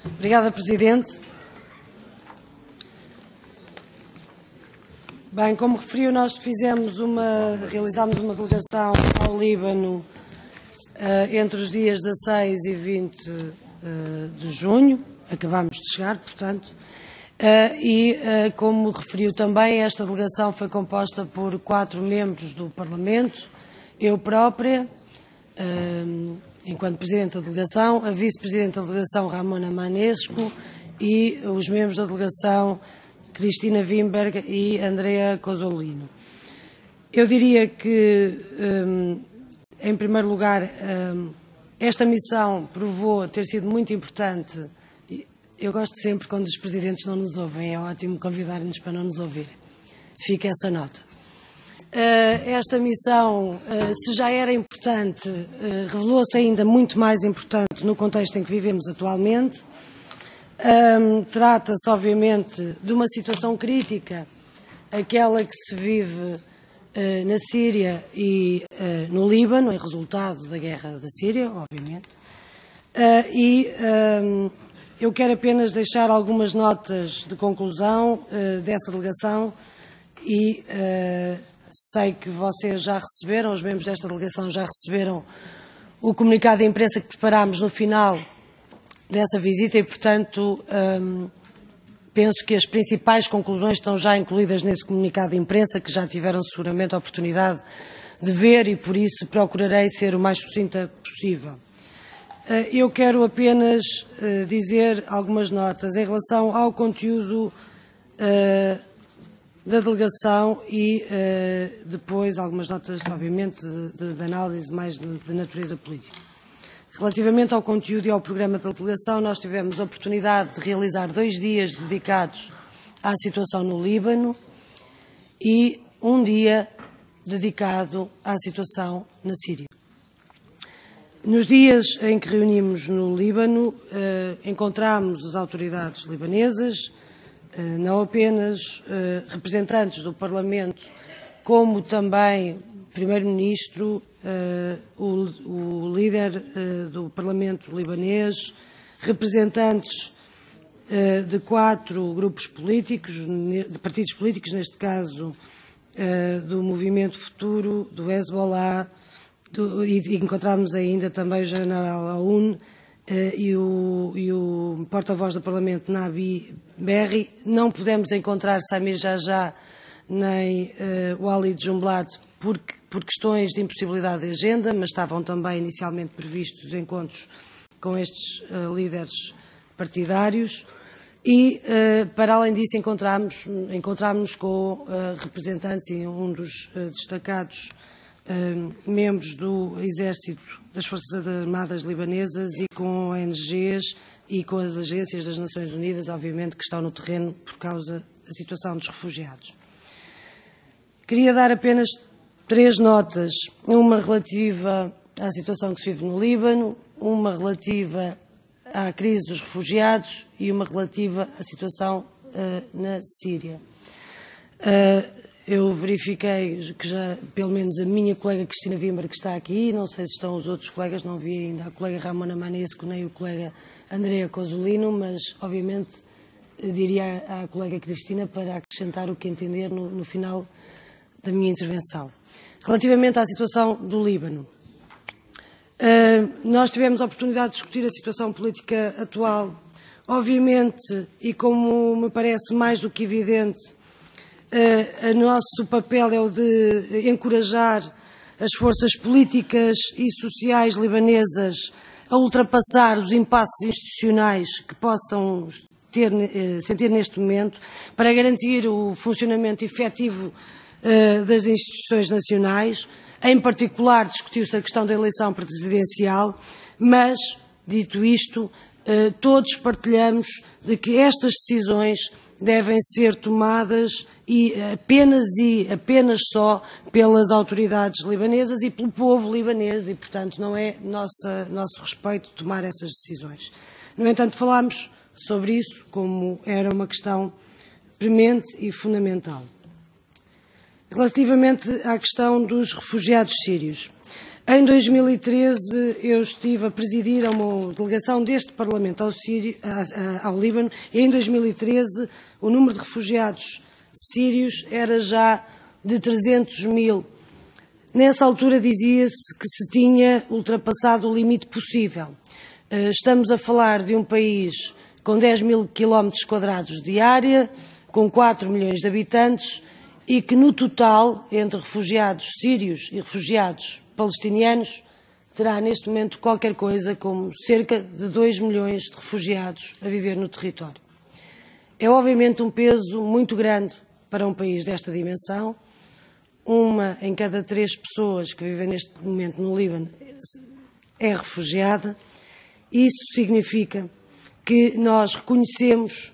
Obrigada, Presidente. Bem, como referiu, nós realizámos uma delegação ao Líbano entre os dias 16 e 20 de junho, acabámos de chegar, portanto, como referiu também, esta delegação foi composta por 4 membros do Parlamento, eu própria, enquanto Presidente da Delegação, a Vice-Presidente da Delegação, Ramona Manesco, e os membros da Delegação, Cristina Wimberg e Andrea Cozzolino. Eu diria que, em primeiro lugar, esta missão provou ter sido muito importante. Eu gosto sempre quando os Presidentes não nos ouvem, é ótimo convidar-nos para não nos ouvir. Fica essa nota. Esta missão, se já era importante, revelou-se ainda muito mais importante no contexto em que vivemos atualmente. Trata-se, obviamente, de uma situação crítica, aquela que se vive na Síria e no Líbano, em resultado da guerra da Síria, obviamente. Eu quero apenas deixar algumas notas de conclusão dessa delegação e sei que vocês já receberam, os membros desta delegação já receberam o comunicado de imprensa que preparámos no final dessa visita e, portanto, penso que as principais conclusões estão já incluídas nesse comunicado de imprensa, que já tiveram seguramente a oportunidade de ver e, por isso, procurarei ser o mais sucinta possível. Eu quero apenas dizer algumas notas em relação ao conteúdo da delegação e depois algumas notas, obviamente, de análise mais de natureza política. Relativamente ao conteúdo e ao programa da delegação, nós tivemos a oportunidade de realizar 2 dias dedicados à situação no Líbano e 1 dia dedicado à situação na Síria. Nos dias em que reunimos no Líbano, encontramos as autoridades libanesas, não apenas representantes do Parlamento, como também Primeiro-Ministro, o líder do Parlamento libanês, representantes de 4 grupos políticos, de partidos políticos, neste caso do Movimento Futuro, do Hezbollah, e encontramos ainda também o general Aoun e o porta-voz do Parlamento, Nabi Berri. Não pudemos encontrar Samir Jajá nem Walid Jumblat por questões de impossibilidade de agenda, mas estavam também inicialmente previstos encontros com estes líderes partidários e, para além disso, encontramos com representantes e um dos destacados membros do Exército das Forças Armadas Libanesas e com ONGs e com as agências das Nações Unidas, obviamente, que estão no terreno por causa da situação dos refugiados. Queria dar apenas 3 notas, uma relativa à situação que se vive no Líbano, uma relativa à crise dos refugiados e uma relativa à situação na Síria. Eu verifiquei que já, pelo menos a minha colega Cristina Wimberg que está aqui, não sei se estão os outros colegas, não vi ainda a colega Ramona Manesco nem o colega Andrea Cozzolino, mas obviamente diria à colega Cristina para acrescentar o que entender no final da minha intervenção. Relativamente à situação do Líbano, nós tivemos a oportunidade de discutir a situação política atual. Obviamente, e como me parece mais do que evidente, o nosso papel é o de encorajar as forças políticas e sociais libanesas a ultrapassar os impasses institucionais que possam sentir neste momento para garantir o funcionamento efetivo das instituições nacionais. Em particular, discutiu-se a questão da eleição presidencial, mas, dito isto, todos partilhamos de que estas decisões devem ser tomadas e apenas só pelas autoridades libanesas e pelo povo libanês e, portanto, não é nosso respeito tomar essas decisões. No entanto, falámos sobre isso como era uma questão premente e fundamental. Relativamente à questão dos refugiados sírios, Em 2013, eu estive a presidir uma delegação deste Parlamento ao Líbano, e em 2013 o número de refugiados sírios era já de 300 mil. Nessa altura dizia-se que se tinha ultrapassado o limite possível. Estamos a falar de um país com 10 mil quilómetros quadrados de área, com 4 milhões de habitantes, e que no total, entre refugiados sírios e refugiados palestinianos, terá neste momento qualquer coisa como cerca de 2 milhões de refugiados a viver no território. É obviamente um peso muito grande para um país desta dimensão. Uma em cada 3 pessoas que vivem neste momento no Líbano é refugiada. Isso significa que nós reconhecemos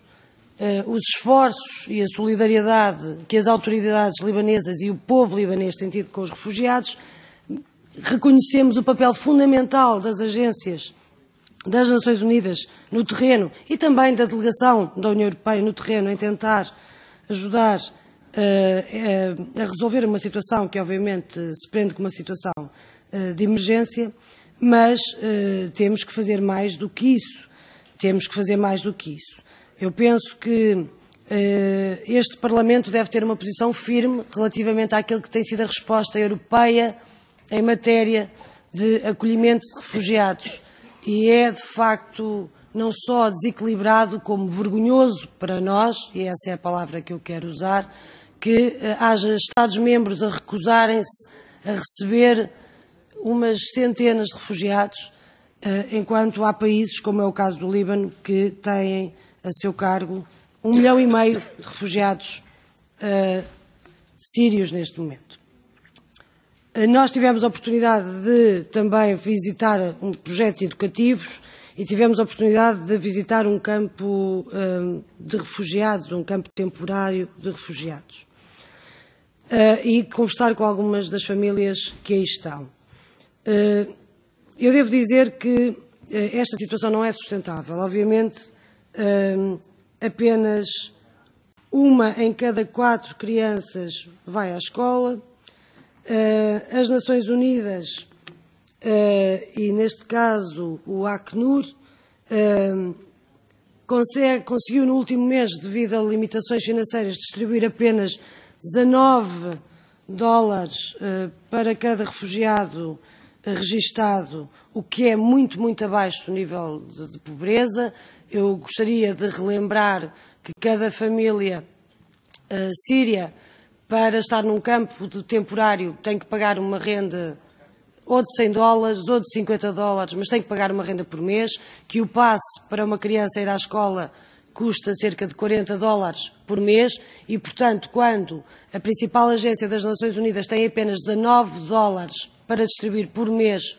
os esforços e a solidariedade que as autoridades libanesas e o povo libanês têm tido com os refugiados. Reconhecemos o papel fundamental das agências das Nações Unidas no terreno e também da delegação da União Europeia no terreno em tentar ajudar a resolver uma situação que obviamente se prende com uma situação de emergência, mas temos que fazer mais do que isso. Temos que fazer mais do que isso. Eu penso que este Parlamento deve ter uma posição firme relativamente àquilo que tem sido a resposta europeia em matéria de acolhimento de refugiados. E é, de facto, não só desequilibrado, como vergonhoso para nós, e essa é a palavra que eu quero usar, que haja Estados-membros a recusarem-se a receber umas centenas de refugiados, enquanto há países, como é o caso do Líbano, que têm a seu cargo 1,5 milhão de refugiados sírios neste momento. Nós tivemos a oportunidade de também visitar projetos educativos e tivemos a oportunidade de visitar um campo de refugiados, um campo temporário de refugiados, e conversar com algumas das famílias que aí estão. Eu devo dizer que esta situação não é sustentável. Obviamente, apenas 1 em cada 4 crianças vai à escola. As Nações Unidas, e neste caso o Acnur, conseguiu no último mês, devido a limitações financeiras, distribuir apenas $19 para cada refugiado registado, o que é muito, muito abaixo do nível de pobreza. Eu gostaria de relembrar que cada família síria, para estar num campo de temporário, tem que pagar uma renda ou de $100 ou de $50, mas tem que pagar uma renda por mês, que o passe para uma criança ir à escola custa cerca de $40 por mês e, portanto, quando a principal agência das Nações Unidas tem apenas $19 para distribuir por mês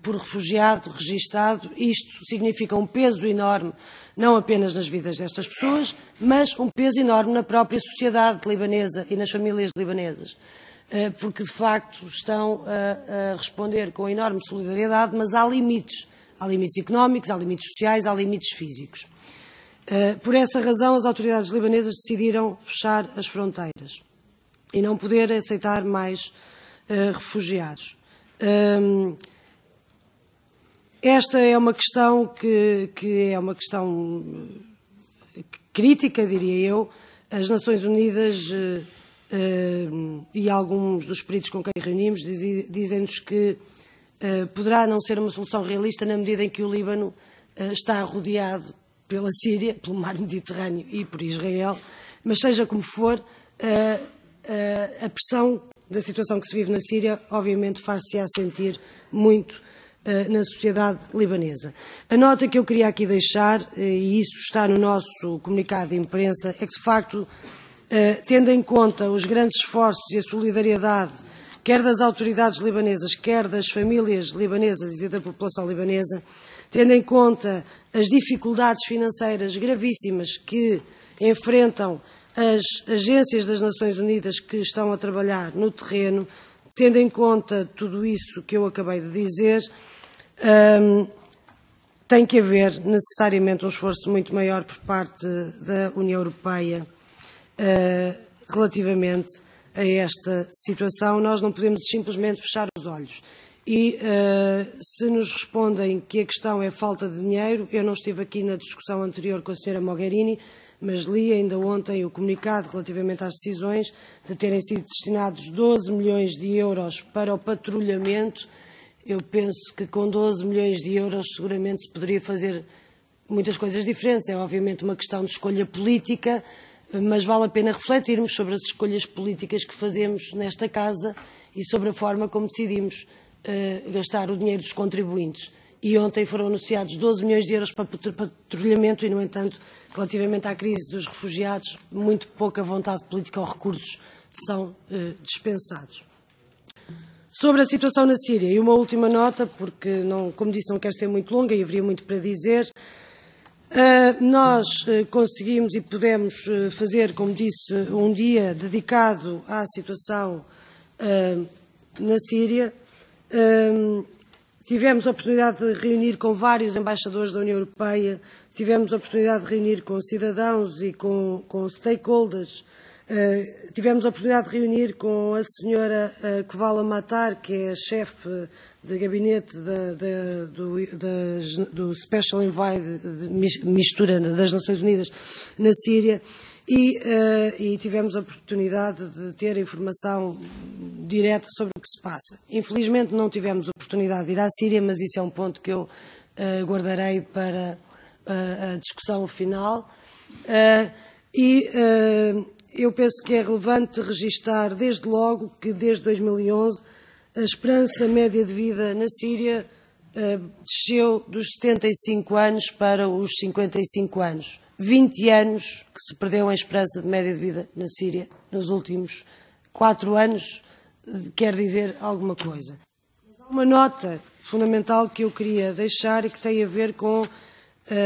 por refugiado registado, isto significa um peso enorme, não apenas nas vidas destas pessoas, mas um peso enorme na própria sociedade libanesa e nas famílias libanesas, porque de facto estão a responder com enorme solidariedade, mas há limites económicos, há limites sociais, há limites físicos. Por essa razão, as autoridades libanesas decidiram fechar as fronteiras e não poder aceitar mais refugiados. Esta é uma questão que é uma questão crítica, diria eu. As Nações Unidas e alguns dos peritos com quem reunimos dizem-nos que poderá não ser uma solução realista na medida em que o Líbano está rodeado pela Síria, pelo mar Mediterrâneo e por Israel, mas seja como for, a pressão da situação que se vive na Síria, obviamente, faz-se-á sentir muito na sociedade libanesa. A nota que eu queria aqui deixar, e isso está no nosso comunicado de imprensa, é que, de facto, tendo em conta os grandes esforços e a solidariedade, quer das autoridades libanesas, quer das famílias libanesas e da população libanesa, tendo em conta as dificuldades financeiras gravíssimas que enfrentam as agências das Nações Unidas que estão a trabalhar no terreno, tendo em conta tudo isso que eu acabei de dizer, tem que haver necessariamente um esforço muito maior por parte da União Europeia relativamente a esta situação, nós não podemos simplesmente fechar os olhos. E se nos respondem que a questão é falta de dinheiro, eu não estive aqui na discussão anterior com a Sra. Mogherini, mas li ainda ontem o comunicado relativamente às decisões de terem sido destinados 12 milhões de euros para o patrulhamento. Eu penso que com 12 milhões de euros seguramente se poderia fazer muitas coisas diferentes. É obviamente uma questão de escolha política, mas vale a pena refletirmos sobre as escolhas políticas que fazemos nesta Casa e sobre a forma como decidimos gastar o dinheiro dos contribuintes. E ontem foram anunciados 12 milhões de euros para patrulhamento e, no entanto, relativamente à crise dos refugiados, muito pouca vontade política ou recursos são dispensados. Sobre a situação na Síria, e uma última nota, porque, como disse, não quero ser muito longa e haveria muito para dizer. Nós conseguimos e pudemos fazer, como disse, um dia dedicado à situação na Síria. Tivemos a oportunidade de reunir com vários embaixadores da União Europeia, tivemos a oportunidade de reunir com cidadãos e com stakeholders, tivemos a oportunidade de reunir com a senhora Kovala Matar, que é a chefe de gabinete do Special Envoy de mistura das Nações Unidas na Síria e tivemos a oportunidade de ter informação direta sobre o que se passa. Infelizmente não tivemos a oportunidade de ir à Síria, mas isso é um ponto que eu guardarei para a discussão final. Eu penso que é relevante registar desde logo que desde 2011 a esperança média de vida na Síria desceu dos 75 anos para os 55 anos. 20 anos que se perdeu a esperança de média de vida na Síria nos últimos 4 anos, quer dizer alguma coisa. Uma nota fundamental que eu queria deixar e que tem a ver com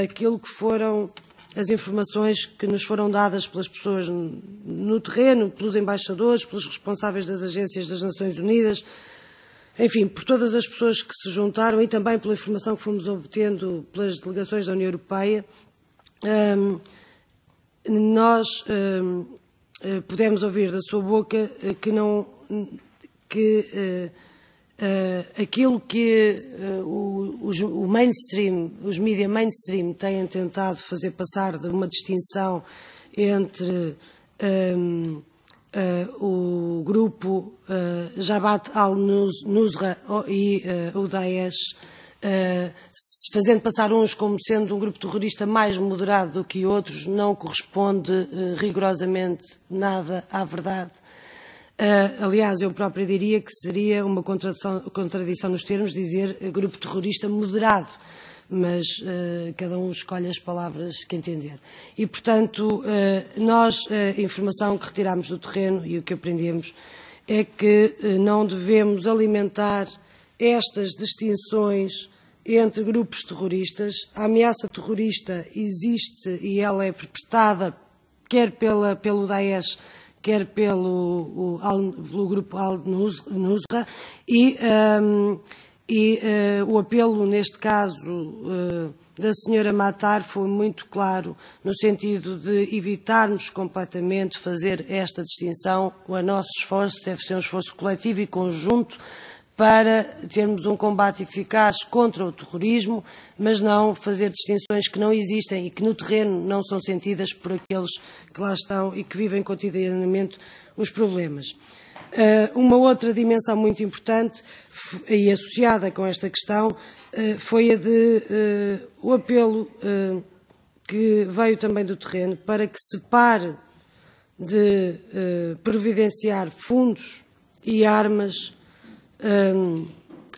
aquilo que foram as informações que nos foram dadas pelas pessoas no terreno, pelos embaixadores, pelos responsáveis das agências das Nações Unidas, enfim, por todas as pessoas que se juntaram e também pela informação que fomos obtendo pelas delegações da União Europeia. Nós pudemos ouvir da sua boca aquilo que o mainstream, os mídia mainstream têm tentado fazer passar de uma distinção entre o grupo Jabhat al-Nusra e o Daesh, fazendo passar uns como sendo um grupo terrorista mais moderado do que outros, não corresponde rigorosamente nada à verdade. Aliás, eu própria diria que seria uma contradição nos termos dizer grupo terrorista moderado, mas cada um escolhe as palavras que entender. E, portanto, nós, a informação que retiramos do terreno e o que aprendemos é que não devemos alimentar estas distinções entre grupos terroristas. A ameaça terrorista existe e ela é perpetrada quer pelo Daesh, quer pelo grupo Al-Nusra e o apelo, neste caso, da senhora Matar foi muito claro no sentido de evitarmos completamente fazer esta distinção. O nosso esforço deve ser um esforço coletivo e conjunto para termos um combate eficaz contra o terrorismo, mas não fazer distinções que não existem e que no terreno não são sentidas por aqueles que lá estão e que vivem cotidianamente os problemas. Uma outra dimensão muito importante e associada com esta questão foi a de o apelo que veio também do terreno para que se pare de providenciar fundos e armas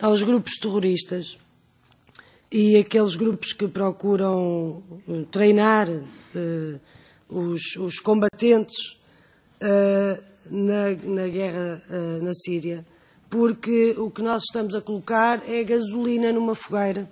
aos grupos terroristas e aqueles grupos que procuram treinar os combatentes na guerra na Síria, porque o que nós estamos a colocar é gasolina numa fogueira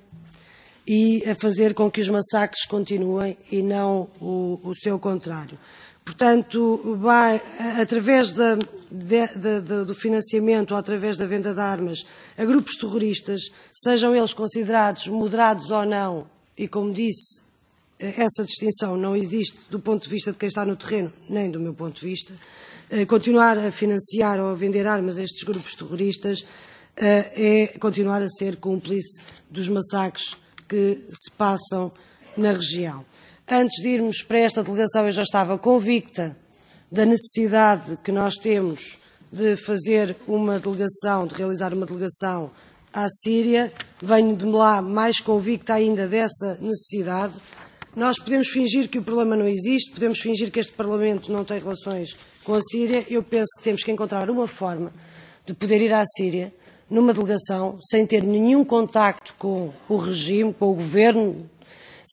e a fazer com que os massacres continuem e não o seu contrário. Portanto, vai, através do financiamento ou através da venda de armas a grupos terroristas, sejam eles considerados moderados ou não, e como disse, essa distinção não existe do ponto de vista de quem está no terreno, nem do meu ponto de vista, continuar a financiar ou a vender armas a estes grupos terroristas é continuar a ser cúmplice dos massacres que se passam na região. Antes de irmos para esta delegação, eu já estava convicta da necessidade que nós temos de fazer uma delegação, de realizar uma delegação à Síria. Venho de lá mais convicta ainda dessa necessidade. Nós podemos fingir que o problema não existe, podemos fingir que este Parlamento não tem relações com a Síria. Eu penso que temos que encontrar uma forma de poder ir à Síria numa delegação sem ter nenhum contacto com o regime, com o governo,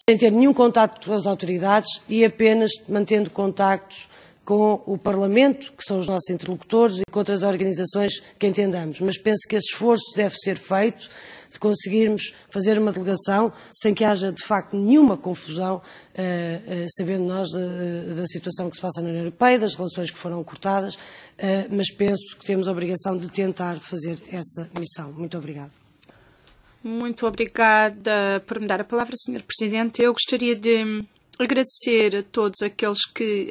sem ter nenhum contacto com as autoridades e apenas mantendo contactos com o Parlamento, que são os nossos interlocutores, e com outras organizações que entendamos. Mas penso que esse esforço deve ser feito, de conseguirmos fazer uma delegação sem que haja, de facto, nenhuma confusão, sabendo nós da situação que se passa na União Europeia, das relações que foram cortadas, mas penso que temos a obrigação de tentar fazer essa missão. Muito obrigada. Muito obrigada por me dar a palavra, Sr. Presidente. Eu gostaria de agradecer a todos aqueles que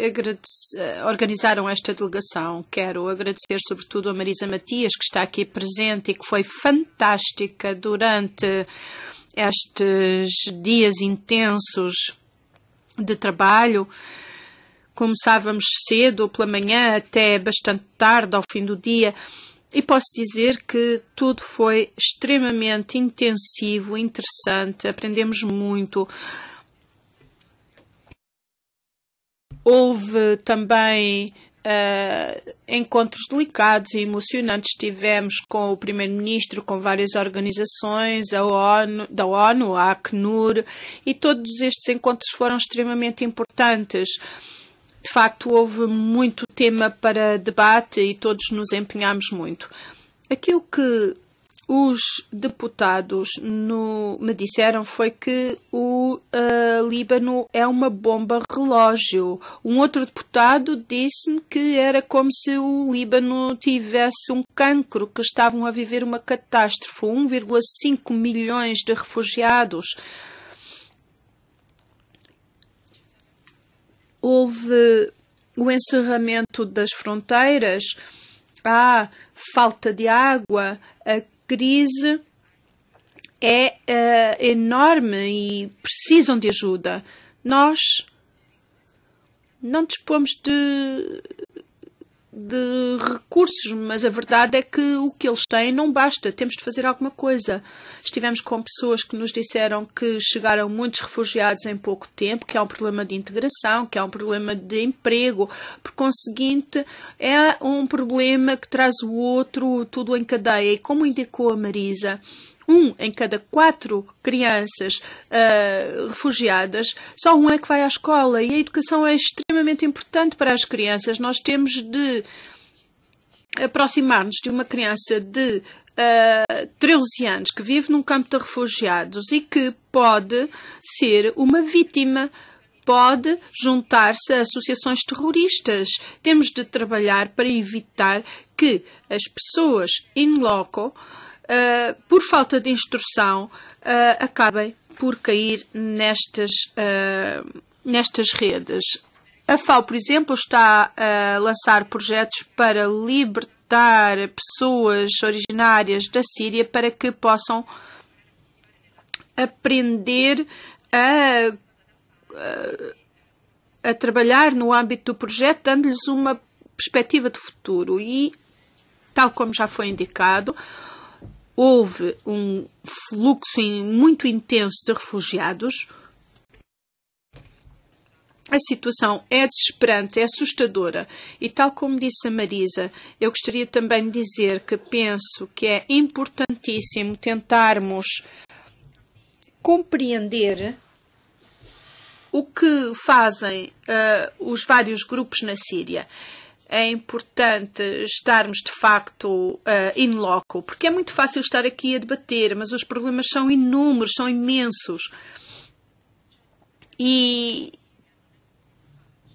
organizaram esta delegação. Quero agradecer sobretudo a Marisa Matias, que está aqui presente e que foi fantástica durante estes dias intensos de trabalho. Começávamos cedo pela manhã até bastante tarde ao fim do dia. E posso dizer que tudo foi extremamente intensivo, interessante, aprendemos muito. Houve também encontros delicados e emocionantes. Tivemos com o Primeiro-Ministro, com várias organizações, da ONU, a Acnur, e todos estes encontros foram extremamente importantes. De facto, houve muito tema para debate e todos nos empenhámos muito. Aquilo que os deputados me disseram foi que o Líbano é uma bomba relógio. Um outro deputado disse-me que era como se o Líbano tivesse um cancro, que estavam a viver uma catástrofe. 1,5 milhões de refugiados. Houve o encerramento das fronteiras, há falta de água, a crise é enorme e precisam de ajuda. Nós não dispomos de recursos, mas a verdade é que o que eles têm não basta. Temos de fazer alguma coisa. Estivemos com pessoas que nos disseram que chegaram muitos refugiados em pouco tempo, que há um problema de integração, que há um problema de emprego. Por conseguinte, é um problema que traz o outro, tudo em cadeia. E como indicou a Marisa, 1 em cada 4 crianças refugiadas, só 1 é que vai à escola, e a educação é extremamente importante para as crianças. Nós temos de aproximar-nos de uma criança de 13 anos que vive num campo de refugiados e que pode ser uma vítima, pode juntar-se a associações terroristas. Temos de trabalhar para evitar que as pessoas in loco, por falta de instrução, acabem por cair nestas redes. A FAO, por exemplo, está a lançar projetos para libertar pessoas originárias da Síria para que possam aprender a trabalhar no âmbito do projeto, dando-lhes uma perspectiva de futuro. E, tal como já foi indicado, houve um fluxo muito intenso de refugiados. A situação é desesperante, é assustadora. E tal como disse a Marisa, eu gostaria também de dizer que penso que é importantíssimo tentarmos compreender o que fazem os vários grupos na Síria. É importante estarmos, de facto, in loco, porque é muito fácil estar aqui a debater, mas os problemas são inúmeros, são imensos. E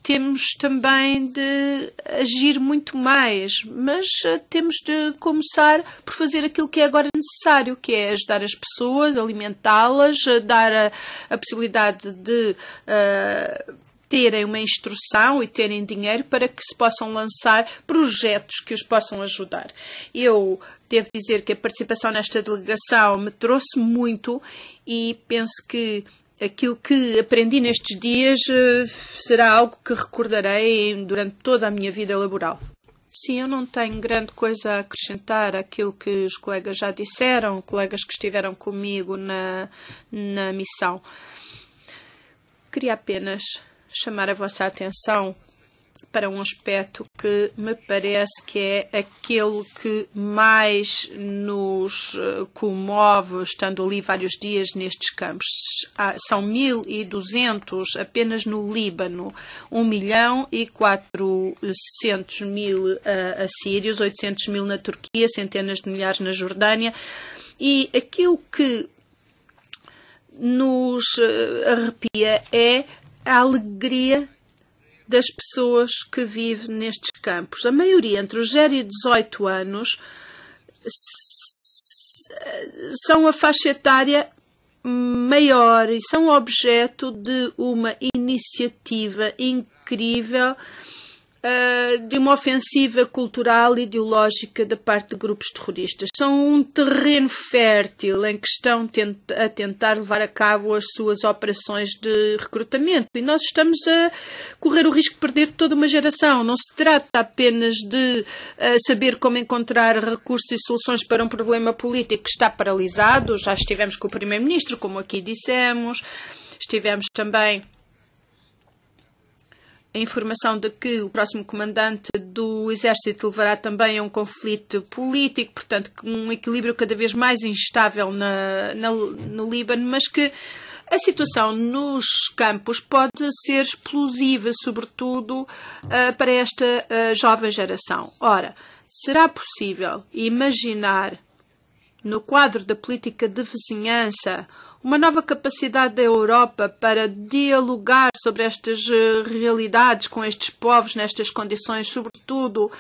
temos também de agir muito mais, mas temos de começar por fazer aquilo que é agora necessário, que é ajudar as pessoas, alimentá-las, dar a possibilidade de terem uma instrução e terem dinheiro para que se possam lançar projetos que os possam ajudar. Eu devo dizer que a participação nesta delegação me trouxe muito e penso que aquilo que aprendi nestes dias será algo que recordarei durante toda a minha vida laboral. Sim, eu não tenho grande coisa a acrescentar àquilo que os colegas já disseram, colegas que estiveram comigo na missão. Queria apenas chamar a vossa atenção para um aspecto que me parece que é aquele que mais nos comove, estando ali vários dias nestes campos. São 1.200 apenas no Líbano, 1.400.000 assírios, 800.000 na Turquia, centenas de milhares na Jordânia, e aquilo que nos arrepia é a alegria das pessoas que vivem nestes campos. A maioria entre os 0 e 18 anos são a faixa etária maior e são objeto de uma iniciativa incrível, de uma ofensiva cultural e ideológica da parte de grupos terroristas. São um terreno fértil em que estão a tentar levar a cabo as suas operações de recrutamento. E nós estamos a correr o risco de perder toda uma geração. Não se trata apenas de saber como encontrar recursos e soluções para um problema político que está paralisado. Já estivemos com o Primeiro-Ministro, como aqui dissemos. Estivemos também a informação de que o próximo comandante do Exército levará também a um conflito político, portanto, um equilíbrio cada vez mais instável no Líbano, mas que a situação nos campos pode ser explosiva, sobretudo para esta jovem geração. Ora, será possível imaginar, no quadro da política de vizinhança, uma nova capacidade da Europa para dialogar sobre estas realidades com estes povos nestas condições, sobretudo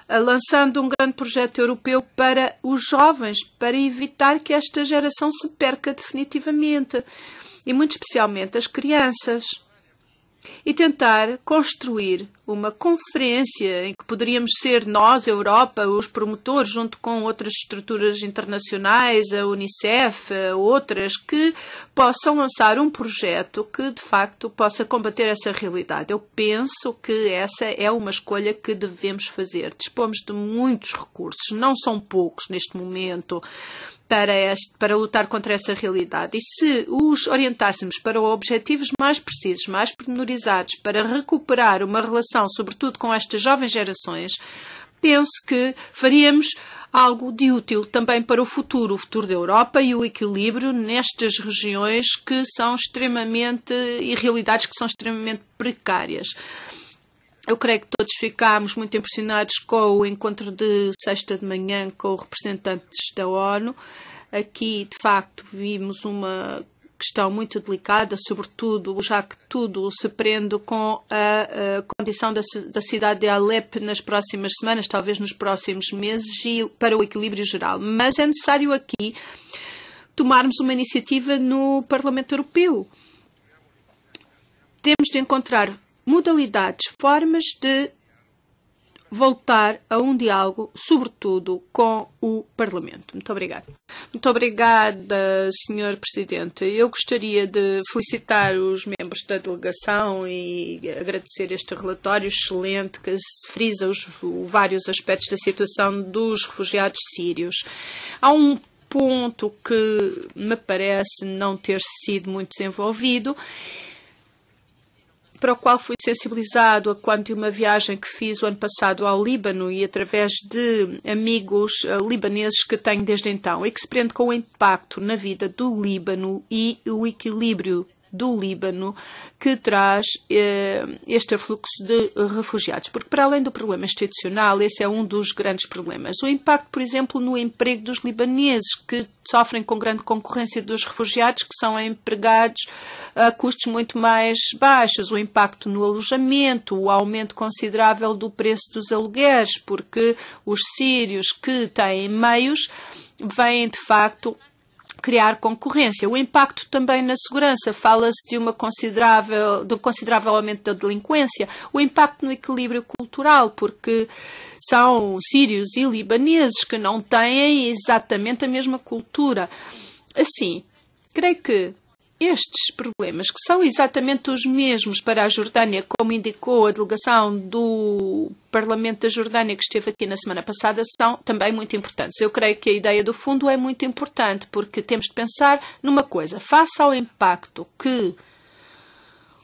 lançando um grande projeto europeu para os jovens, para evitar que esta geração se perca definitivamente, e muito especialmente as crianças, e tentar construir uma conferência em que poderíamos ser nós, a Europa, os promotores, junto com outras estruturas internacionais, a Unicef, outras, que possam lançar um projeto que, de facto, possa combater essa realidade. Eu penso que essa é uma escolha que devemos fazer. Dispomos de muitos recursos, não são poucos neste momento, para lutar contra essa realidade. E se os orientássemos para objetivos mais precisos, mais pormenorizados, para recuperar uma relação, sobretudo com estas jovens gerações, penso que faríamos algo de útil também para o futuro da Europa e o equilíbrio nestas regiões que são extremamente, e realidades que são extremamente precárias. Eu creio que todos ficámos muito impressionados com o encontro de sexta de manhã com os representantes da ONU. Aqui, de facto, vimos uma questão muito delicada, sobretudo já que tudo se prende com a condição da cidade de Alepo nas próximas semanas, talvez nos próximos meses, e para o equilíbrio geral. Mas é necessário aqui tomarmos uma iniciativa no Parlamento Europeu. Temos de encontrar modalidades, formas de voltar a um diálogo, sobretudo com o Parlamento. Muito obrigada. Muito obrigada, Sr. Presidente. Eu gostaria de felicitar os membros da delegação e agradecer este relatório excelente que frisa os vários aspectos da situação dos refugiados sírios. Há um ponto que me parece não ter sido muito desenvolvido, para o qual fui sensibilizado quando de uma viagem que fiz o ano passado ao Líbano e através de amigos libaneses que tenho desde então, e que se prende com o impacto na vida do Líbano e o equilíbrio do Líbano que traz este afluxo de refugiados. Porque, para além do problema institucional, esse é um dos grandes problemas. O impacto, por exemplo, no emprego dos libaneses, que sofrem com grande concorrência dos refugiados, que são empregados a custos muito mais baixos. O impacto no alojamento, o aumento considerável do preço dos alugueres, porque os sírios que têm meios vêm, de facto, criar concorrência. O impacto também na segurança, fala-se de um considerável aumento da delinquência, o impacto no equilíbrio cultural, porque são sírios e libaneses que não têm exatamente a mesma cultura. Assim, creio que estes problemas, que são exatamente os mesmos para a Jordânia, como indicou a delegação do Parlamento da Jordânia que esteve aqui na semana passada, são também muito importantes. Eu creio que a ideia do fundo é muito importante, porque temos de pensar numa coisa. Face ao impacto que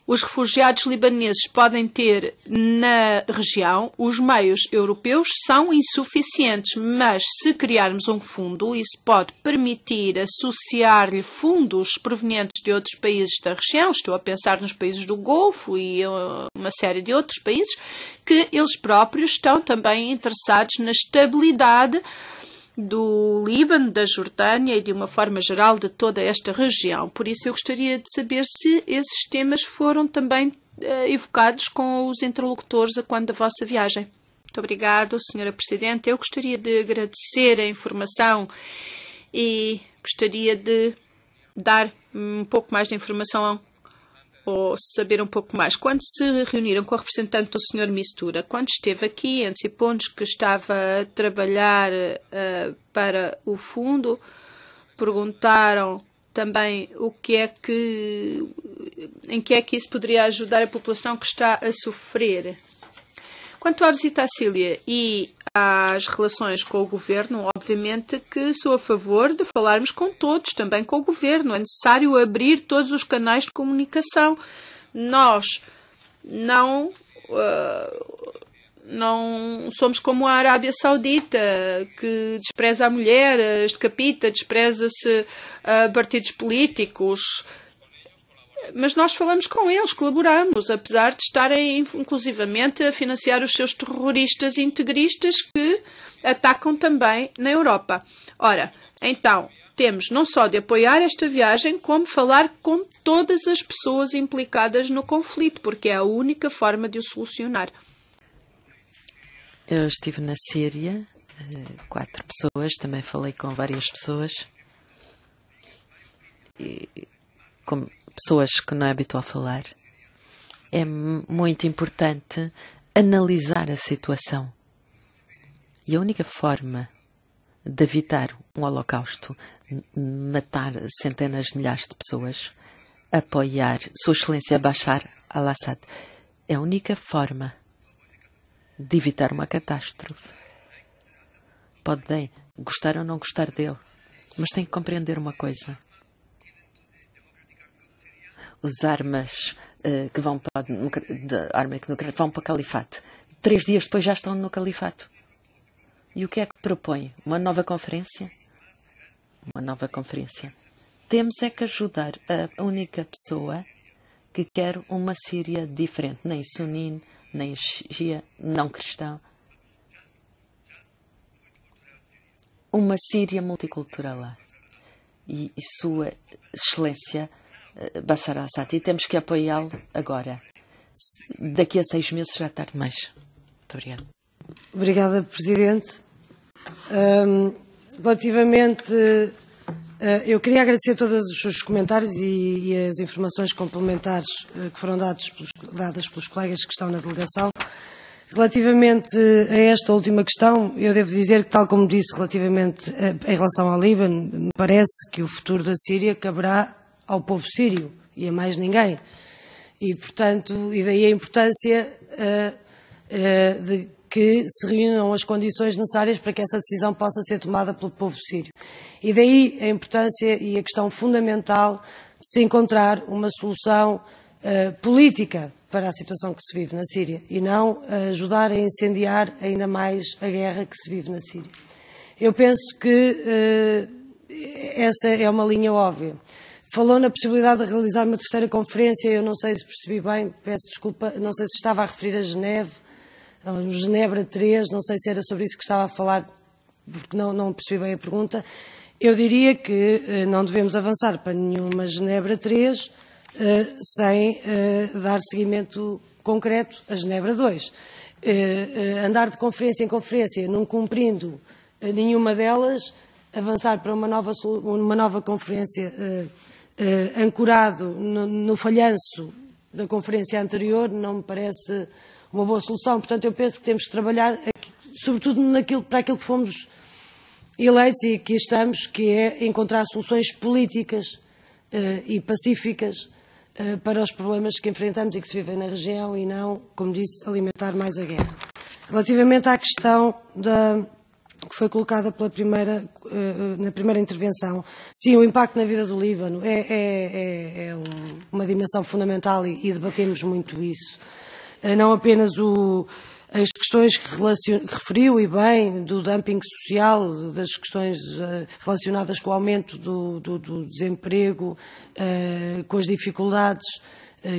os refugiados libaneses podem ter na região, os meios europeus são insuficientes, mas se criarmos um fundo, isso pode permitir associar-lhe fundos provenientes de outros países da região, estou a pensar nos países do Golfo e uma série de outros países, que eles próprios estão também interessados na estabilidade do Líbano, da Jordânia e, de uma forma geral, de toda esta região. Por isso, eu gostaria de saber se esses temas foram também evocados com os interlocutores a quando da vossa viagem. Muito obrigado, Sra. Presidente. Eu gostaria de agradecer a informação e gostaria de dar um pouco mais de informação ou saber um pouco mais. Quando se reuniram com o representante do Sr. Mistura, quando esteve aqui, antecipou-nos que estava a trabalhar para o fundo, perguntaram também em que é que isso poderia ajudar a população que está a sofrer. Quanto à visita à Síria e às relações com o governo, obviamente que sou a favor de falarmos com todos, também com o governo. É necessário abrir todos os canais de comunicação. Nós não somos como a Arábia Saudita, que despreza a mulher, decapita, despreza-se partidos políticos. Mas nós falamos com eles, colaboramos, apesar de estarem inclusivamente a financiar os seus terroristas integristas que atacam também na Europa. Ora, então, temos não só de apoiar esta viagem, como falar com todas as pessoas implicadas no conflito, porque é a única forma de o solucionar. Eu estive na Síria, 4 pessoas, também falei com várias pessoas, e como pessoas que não é habitual falar. É muito importante analisar a situação. E a única forma de evitar um holocausto, matar centenas de milhares de pessoas, apoiar Sua Excelência Bashar al-Assad, é a única forma de evitar uma catástrofe. Podem gostar ou não gostar dele, mas têm que compreender uma coisa. As armas que vão para vão para o califato. 3 dias depois já estão no califato. E o que é que propõe? Uma nova conferência? Uma nova conferência. Temos é que ajudar a única pessoa que quer uma Síria diferente. Nem sunni, nem shia, não cristão. Uma Síria multicultural lá. E Sua Excelência Bashar al-Assad, e temos que apoiá-lo agora. Daqui a 6 meses já é tarde demais. Muito obrigada. Obrigada, Presidente. Relativamente, eu queria agradecer todos os seus comentários e as informações complementares que foram dadas pelos colegas que estão na delegação. Relativamente a esta última questão, eu devo dizer que, tal como disse relativamente em relação ao Líbano, me parece que o futuro da Síria caberá ao povo sírio e a mais ninguém. E, portanto, e daí a importância de que se reúnam as condições necessárias para que essa decisão possa ser tomada pelo povo sírio. E daí a importância e a questão fundamental de se encontrar uma solução política para a situação que se vive na Síria e não ajudar a incendiar ainda mais a guerra que se vive na Síria. Eu penso que essa é uma linha óbvia. Falou na possibilidade de realizar uma terceira conferência, eu não sei se percebi bem, peço desculpa, não sei se estava a referir a Genebra 3, não sei se era sobre isso que estava a falar, porque não percebi bem a pergunta. Eu diria que não devemos avançar para nenhuma Genebra 3 sem dar seguimento concreto a Genebra 2. Andar de conferência em conferência, não cumprindo nenhuma delas, avançar para uma nova conferência ancorado no falhanço da conferência anterior não me parece uma boa solução. Portanto, eu penso que temos que trabalhar, sobretudo para aquilo que fomos eleitos e aqui estamos, que é encontrar soluções políticas e pacíficas para os problemas que enfrentamos e que se vivem na região e não, como disse, alimentar mais a guerra. Relativamente à questão que foi colocada na primeira intervenção, sim, o impacto na vida do Líbano é uma dimensão fundamental e debatemos muito isso. Não apenas as questões que referiu e bem do dumping social, das questões relacionadas com o aumento do desemprego, com as dificuldades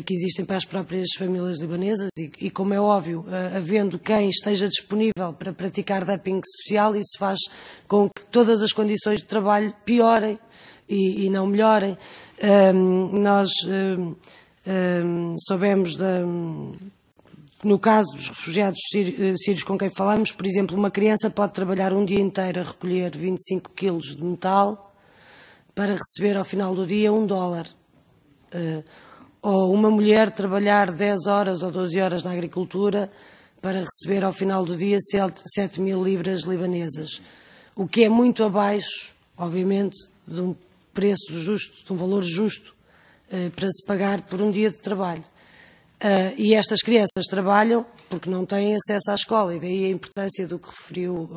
que existem para as próprias famílias libanesas e, como é óbvio, havendo quem esteja disponível para praticar dumping social, isso faz com que todas as condições de trabalho piorem e não melhorem. Nós soubemos no caso dos refugiados sírios com quem falamos, por exemplo, uma criança pode trabalhar um dia inteiro a recolher 25 quilos de metal para receber ao final do dia $1. Ou uma mulher trabalhar 10 horas ou 12 horas na agricultura para receber ao final do dia 7.000 libras libanesas. O que é muito abaixo, obviamente, de um preço justo, de um valor justo para se pagar por um dia de trabalho. E estas crianças trabalham porque não têm acesso à escola, e daí a importância do que referiu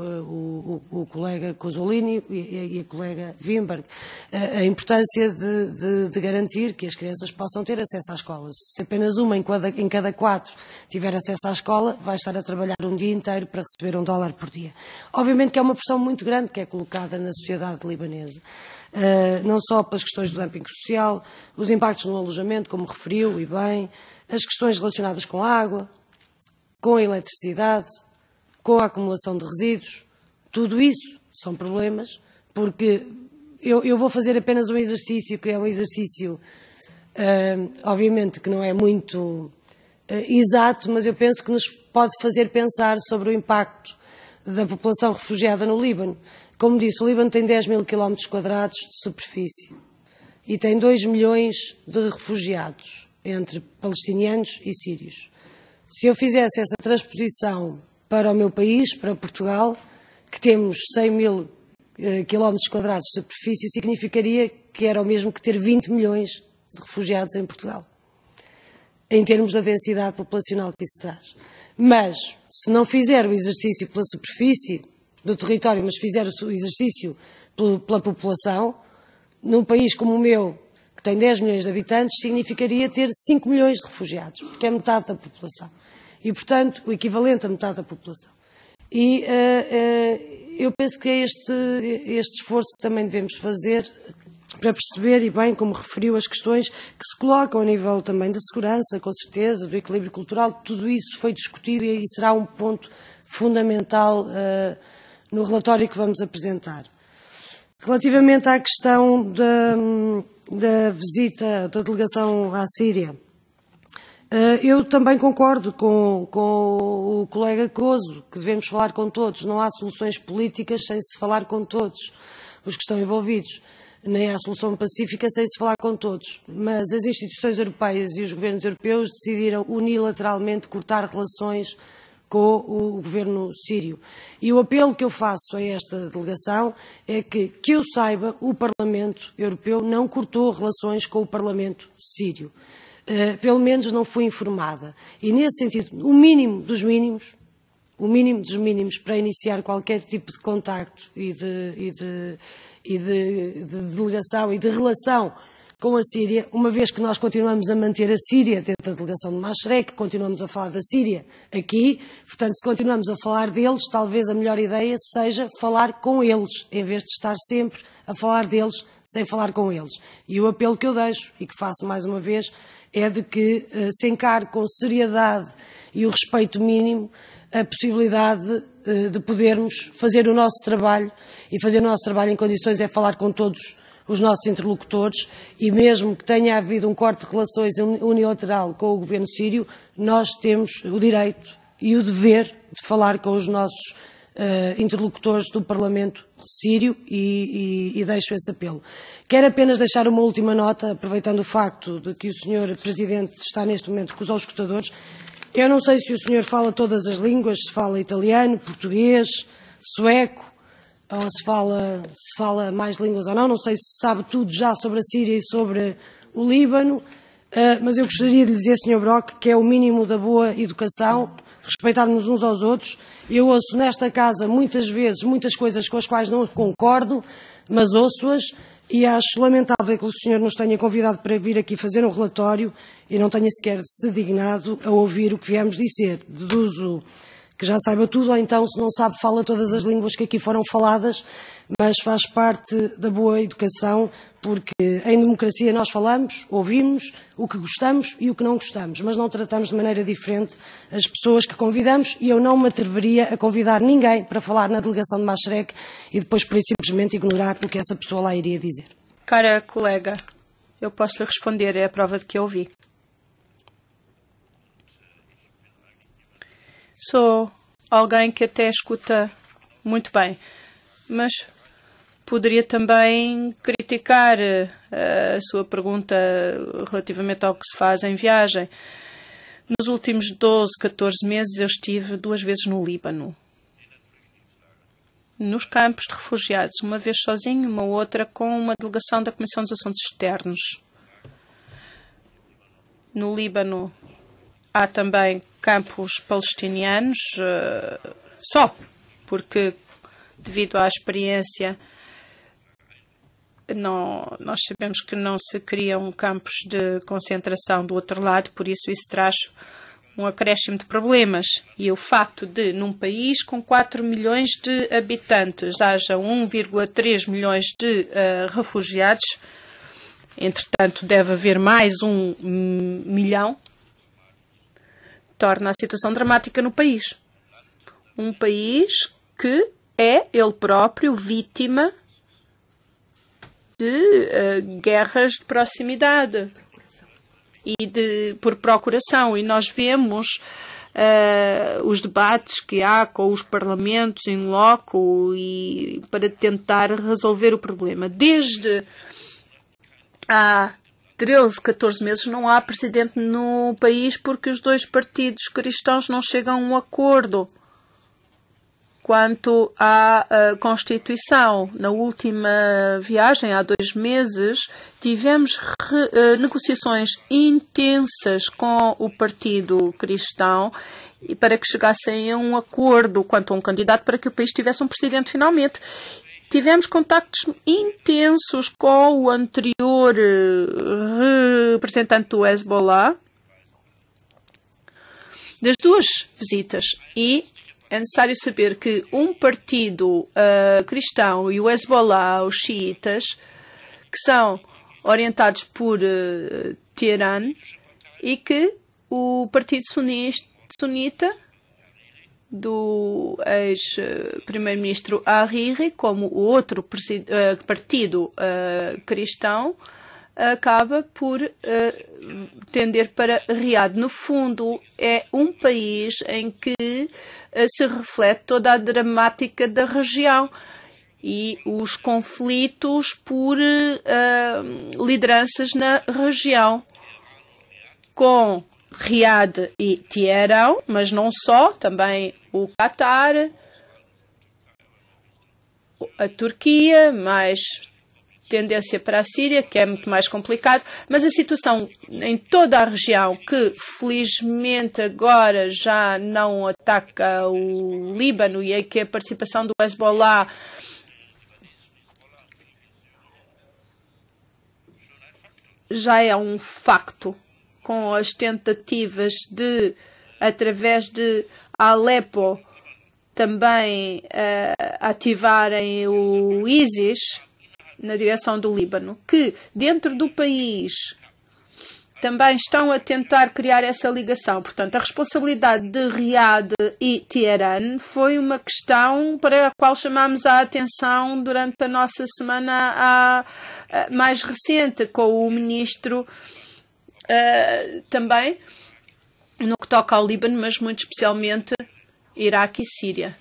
o colega Cozzolini e a colega Wimberg, a importância de garantir que as crianças possam ter acesso à escola. Se apenas uma em cada 4 tiver acesso à escola, vai estar a trabalhar um dia inteiro para receber $1 por dia. Obviamente que é uma pressão muito grande que é colocada na sociedade libanesa. Não só pelas questões do dumping social, os impactos no alojamento, como referiu, e bem, as questões relacionadas com a água, com a eletricidade, com a acumulação de resíduos, tudo isso são problemas, porque eu vou fazer apenas um exercício, que é um exercício, obviamente, que não é muito exato, mas eu penso que nos pode fazer pensar sobre o impacto da população refugiada no Líbano. Como disse, o Líbano tem 10.000 km² de superfície e tem 2 milhões de refugiados, entre palestinianos e sírios. Se eu fizesse essa transposição para o meu país, para Portugal, que temos 100.000 km² de superfície, significaria que era o mesmo que ter 20 milhões de refugiados em Portugal, em termos da densidade populacional que isso traz. Mas, se não fizer o exercício pela superfície do território, mas fizer o exercício pela população, num país como o meu, que tem 10 milhões de habitantes, significaria ter 5 milhões de refugiados, porque é metade da população. E, portanto, o equivalente a metade da população. E eu penso que é este esforço que também devemos fazer para perceber, e bem, como referiu, as questões que se colocam a nível também da segurança, com certeza, do equilíbrio cultural, tudo isso foi discutido e será um ponto fundamental no relatório que vamos apresentar. Relativamente à questão da visita da delegação à Síria, eu também concordo com o colega Coso, que devemos falar com todos. Não há soluções políticas sem se falar com todos os que estão envolvidos, nem há solução pacífica sem se falar com todos. Mas as instituições europeias e os governos europeus decidiram unilateralmente cortar relações com o governo sírio. E o apelo que eu faço a esta delegação é que eu saiba, o Parlamento Europeu não cortou relações com o Parlamento sírio. Pelo menos não fui informada. E, nesse sentido, o mínimo dos mínimos para iniciar qualquer tipo de contacto e de delegação e de relação com a Síria, uma vez que nós continuamos a manter a Síria dentro da delegação de Mashrek, continuamos a falar da Síria aqui, portanto, se continuamos a falar deles, talvez a melhor ideia seja falar com eles, em vez de estar sempre a falar deles sem falar com eles. E o apelo que eu deixo, e que faço mais uma vez, é de que se encare com seriedade e o respeito mínimo a possibilidade de podermos fazer o nosso trabalho, e fazer o nosso trabalho em condições é falar com todos os nossos interlocutores, e mesmo que tenha havido um corte de relações unilateral com o governo sírio, nós temos o direito e o dever de falar com os nossos interlocutores do Parlamento sírio e deixo esse apelo. Quero apenas deixar uma última nota, aproveitando o facto de que o Sr. Presidente está neste momento com os auscultadores. Eu não sei se o senhor fala todas as línguas, se fala italiano, português, sueco, ou se fala mais línguas ou não sei se sabe tudo já sobre a Síria e sobre o Líbano, mas eu gostaria de lhe dizer, Sr. Brok, que é o mínimo da boa educação, respeitar-nos uns aos outros. Eu ouço nesta casa muitas vezes muitas coisas com as quais não concordo, mas ouço-as e acho lamentável que o senhor nos tenha convidado para vir aqui fazer um relatório e não tenha sequer se dignado a ouvir o que viemos dizer. Deduzo que já saiba tudo, ou então, se não sabe, fala todas as línguas que aqui foram faladas, mas faz parte da boa educação, porque em democracia nós falamos, ouvimos o que gostamos e o que não gostamos, mas não tratamos de maneira diferente as pessoas que convidamos, e eu não me atreveria a convidar ninguém para falar na delegação de Mashrek e depois por aí simplesmente ignorar o que essa pessoa lá iria dizer. Cara colega, eu posso lhe responder, é a prova de que eu ouvi. Sou alguém que até escuta muito bem, mas poderia também criticar a sua pergunta relativamente ao que se faz em viagem. Nos últimos 12, 14 meses eu estive 2 vezes no Líbano, nos campos de refugiados, uma vez sozinho, uma outra com uma delegação da Comissão dos Assuntos Externos. No Líbano há também campos palestinianos, só porque, devido à experiência, nós sabemos que não se criam campos de concentração do outro lado, por isso traz um acréscimo de problemas. E o facto de, num país com 4 milhões de habitantes, haja 1,3 milhões de refugiados, entretanto deve haver mais 1 milhão, torna a situação dramática no país. Um país que é ele próprio vítima de guerras de proximidade e por procuração. E nós vemos os debates que há com os parlamentos em loco e para tentar resolver o problema. Desde há 13, 14 meses não há presidente no país porque os 2 partidos cristãos não chegam a um acordo quanto à Constituição. Na última viagem, há 2 meses, tivemos negociações intensas com o Partido Cristão para que chegassem a um acordo quanto a um candidato para que o país tivesse um presidente finalmente. Tivemos contactos intensos com o anterior representante do Hezbollah das 2 visitas, e é necessário saber que um partido cristão e o Hezbollah, os xiitas, que são orientados por Teherã, e que o partido sunita do ex-primeiro-ministro Hariri, como o outro partido cristão, acaba por tender para Riad. No fundo, é um país em que se reflete toda a dramática da região e os conflitos por lideranças na região, com Riad e Teherã, mas não só, também o Qatar, a Turquia, mais tendência para a Síria, que é muito mais complicado, mas a situação em toda a região, que felizmente agora já não ataca o Líbano, e é que a participação do Hezbollah já é um facto, com as tentativas de, através de Alepo, também ativarem o ISIS na direção do Líbano, que dentro do país também estão a tentar criar essa ligação. Portanto, a responsabilidade de Riad e Teherã foi uma questão para a qual chamámos a atenção durante a nossa semana mais recente, com o ministro também, no que toca ao Líbano, mas muito especialmente Iraque e Síria.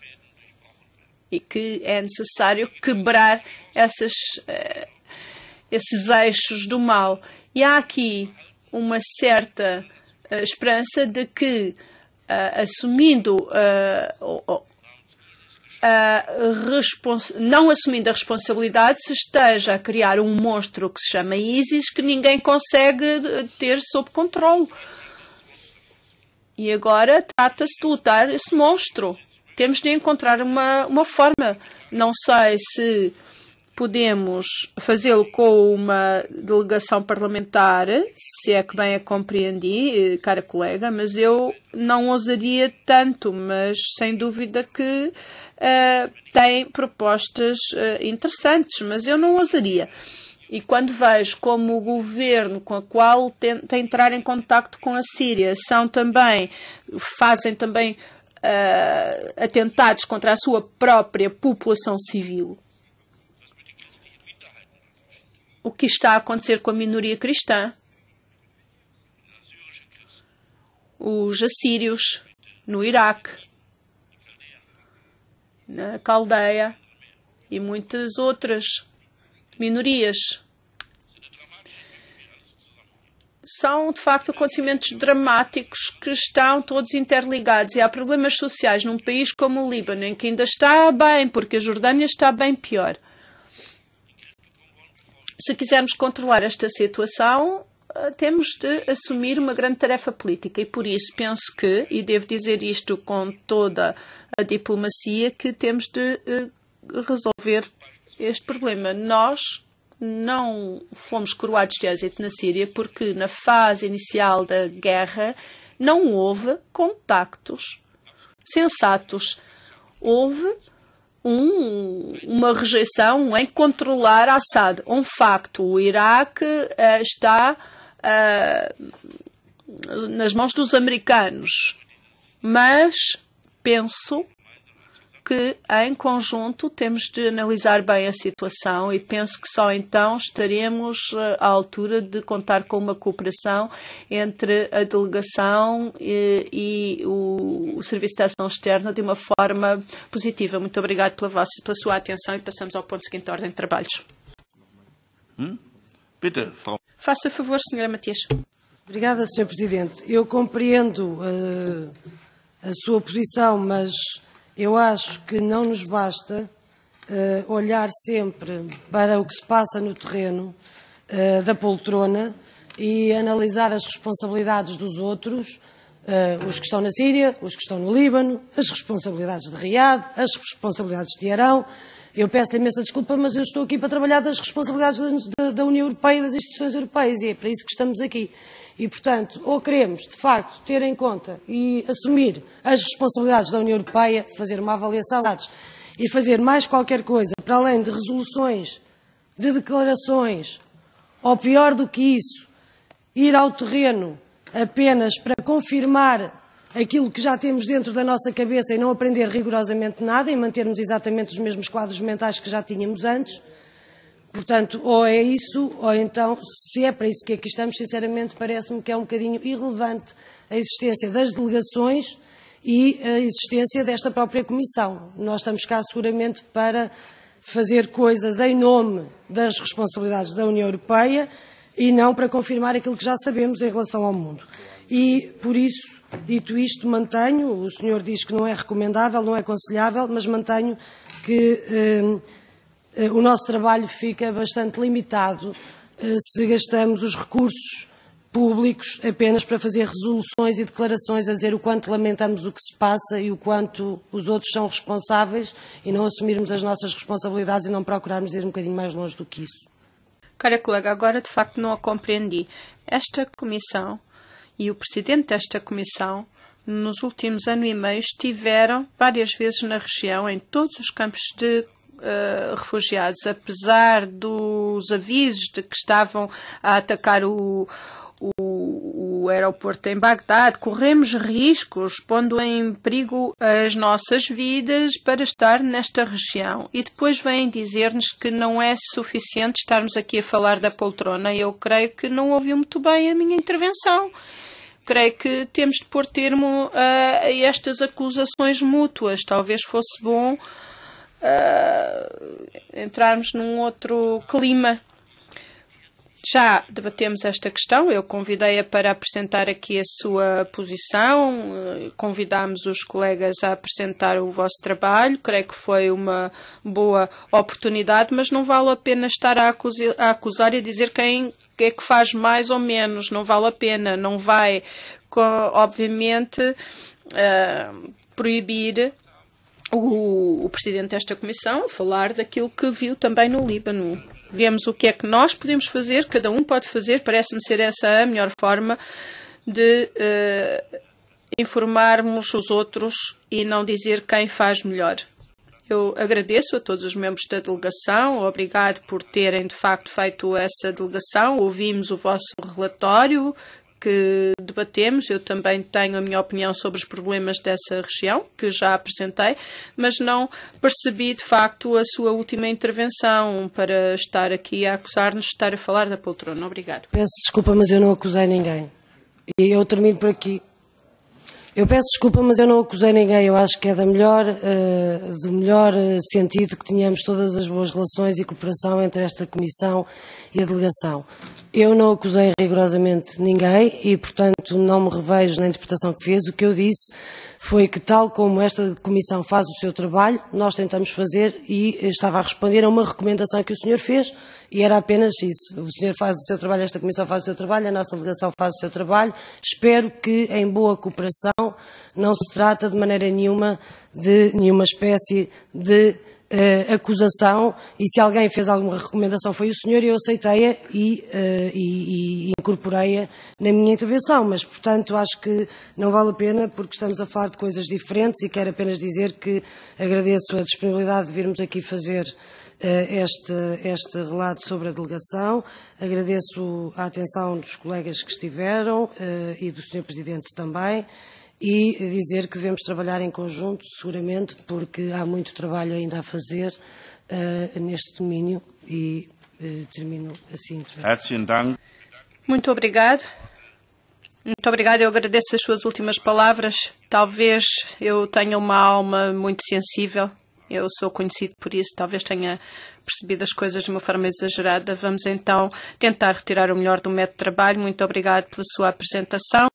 e que é necessário quebrar esses eixos do mal. E há aqui uma certa esperança de que, não assumindo a responsabilidade, se esteja a criar um monstro que se chama ISIS, que ninguém consegue ter sob controle. E agora trata-se de lutar esse monstro. Temos de encontrar uma forma. Não sei se podemos fazê-lo com uma delegação parlamentar, se é que bem a compreendi, cara colega, mas eu não ousaria tanto, mas sem dúvida que tem propostas interessantes, mas eu não ousaria. E quando vejo como o governo com o qual tenta entrar em contacto com a Síria fazem também atentados contra a sua própria população civil, o que está a acontecer com a minoria cristã, os assírios no Iraque, na Caldeia e muitas outras minorias. São, de facto, acontecimentos dramáticos que estão todos interligados. E há problemas sociais num país como o Líbano, em que ainda está bem, porque a Jordânia está bem pior. Se quisermos controlar esta situação, temos de assumir uma grande tarefa política. E por isso penso que, e devo dizer isto com toda a diplomacia, que temos de resolver este problema. Nós não fomos coroados de êxito na Síria porque na fase inicial da guerra não houve contactos sensatos. Houve uma rejeição em controlar Assad. Um facto, o Iraque está nas mãos dos americanos. Mas penso que, em conjunto, temos de analisar bem a situação e penso que só então estaremos à altura de contar com uma cooperação entre a delegação e o Serviço de Ação Externa de uma forma positiva. Muito obrigado pela sua atenção e passamos ao ponto seguinte da ordem de trabalhos. Bitte, Frau. Faça favor, Sra. Matias. Obrigada, Sr. Presidente. Eu compreendo a sua posição, mas eu acho que não nos basta olhar sempre para o que se passa no terreno da poltrona e analisar as responsabilidades dos outros, os que estão na Síria, os que estão no Líbano, as responsabilidades de Riad, as responsabilidades de Arão. Eu peço-lhe imensa desculpa, mas eu estou aqui para trabalhar das responsabilidades da União Europeia e das instituições europeias, e é para isso que estamos aqui. E, portanto, ou queremos, de facto, ter em conta e assumir as responsabilidades da União Europeia, fazer uma avaliação e fazer mais qualquer coisa, para além de resoluções, de declarações, ou pior do que isso, ir ao terreno apenas para confirmar aquilo que já temos dentro da nossa cabeça e não aprender rigorosamente nada e mantermos exatamente os mesmos quadros mentais que já tínhamos antes. Portanto, ou é isso, ou então, se é para isso que aqui estamos, sinceramente, parece-me que é um bocadinho irrelevante a existência das delegações e a existência desta própria Comissão. Nós estamos cá seguramente para fazer coisas em nome das responsabilidades da União Europeia e não para confirmar aquilo que já sabemos em relação ao mundo. E, por isso, dito isto, mantenho, o senhor diz que não é recomendável, não é aconselhável, mas mantenho que o nosso trabalho fica bastante limitado se gastamos os recursos públicos apenas para fazer resoluções e declarações a dizer o quanto lamentamos o que se passa e o quanto os outros são responsáveis e não assumirmos as nossas responsabilidades e não procurarmos ir um bocadinho mais longe do que isso. Cara colega, agora de facto não a compreendi. Esta comissão e o presidente desta comissão, nos últimos ano e meio, estiveram várias vezes na região, em todos os campos de refugiados, apesar dos avisos de que estavam a atacar o aeroporto em Bagdade, corremos riscos, pondo em perigo as nossas vidas para estar nesta região. E depois vêm dizer-nos que não é suficiente estarmos aqui a falar da poltrona. Eu creio que não ouviu muito bem a minha intervenção. Creio que temos de pôr termo a estas acusações mútuas. Talvez fosse bom entrarmos num outro clima. Já debatemos esta questão, eu convidei-a para apresentar aqui a sua posição, convidámos os colegas a apresentar o vosso trabalho, creio que foi uma boa oportunidade, mas não vale a pena estar a acusar e a dizer quem é que faz mais ou menos, não vale a pena, não vai, obviamente, proibir o presidente desta comissão falar daquilo que viu também no Líbano. Vemos o que é que nós podemos fazer, cada um pode fazer, parece-me ser essa a melhor forma de informarmos os outros e não dizer quem faz melhor. Eu agradeço a todos os membros da delegação, obrigado por terem de facto feito essa delegação, ouvimos o vosso relatório que debatemos, eu também tenho a minha opinião sobre os problemas dessa região, que já apresentei, mas não percebi de facto a sua última intervenção para estar aqui a acusar-nos de estar a falar da poltrona. Obrigado. Peço desculpa, mas eu não acusei ninguém. E eu termino por aqui. Eu peço desculpa, mas eu não acusei ninguém. Eu acho que é do melhor sentido que tenhamos todas as boas relações e cooperação entre esta Comissão e a delegação. Eu não acusei rigorosamente ninguém e, portanto, não me revejo na interpretação que fez. O que eu disse foi que, tal como esta Comissão faz o seu trabalho, nós tentamos fazer e estava a responder a uma recomendação que o senhor fez e era apenas isso. O senhor faz o seu trabalho, esta Comissão faz o seu trabalho, a nossa delegação faz o seu trabalho. Espero que, em boa cooperação, não se trata de maneira nenhuma de nenhuma espécie de acusação, e se alguém fez alguma recomendação foi o senhor e eu aceitei-a e incorporei-a na minha intervenção, mas portanto acho que não vale a pena porque estamos a falar de coisas diferentes e quero apenas dizer que agradeço a disponibilidade de virmos aqui fazer este relato sobre a delegação, agradeço a atenção dos colegas que estiveram e do Sr. Presidente também, e dizer que devemos trabalhar em conjunto, seguramente, porque há muito trabalho ainda a fazer neste domínio e termino assim. Muito obrigado. Muito obrigada. Eu agradeço as suas últimas palavras. Talvez eu tenha uma alma muito sensível. Eu sou conhecido por isso. Talvez tenha percebido as coisas de uma forma exagerada. Vamos então tentar retirar o melhor do método de trabalho. Muito obrigado pela sua apresentação.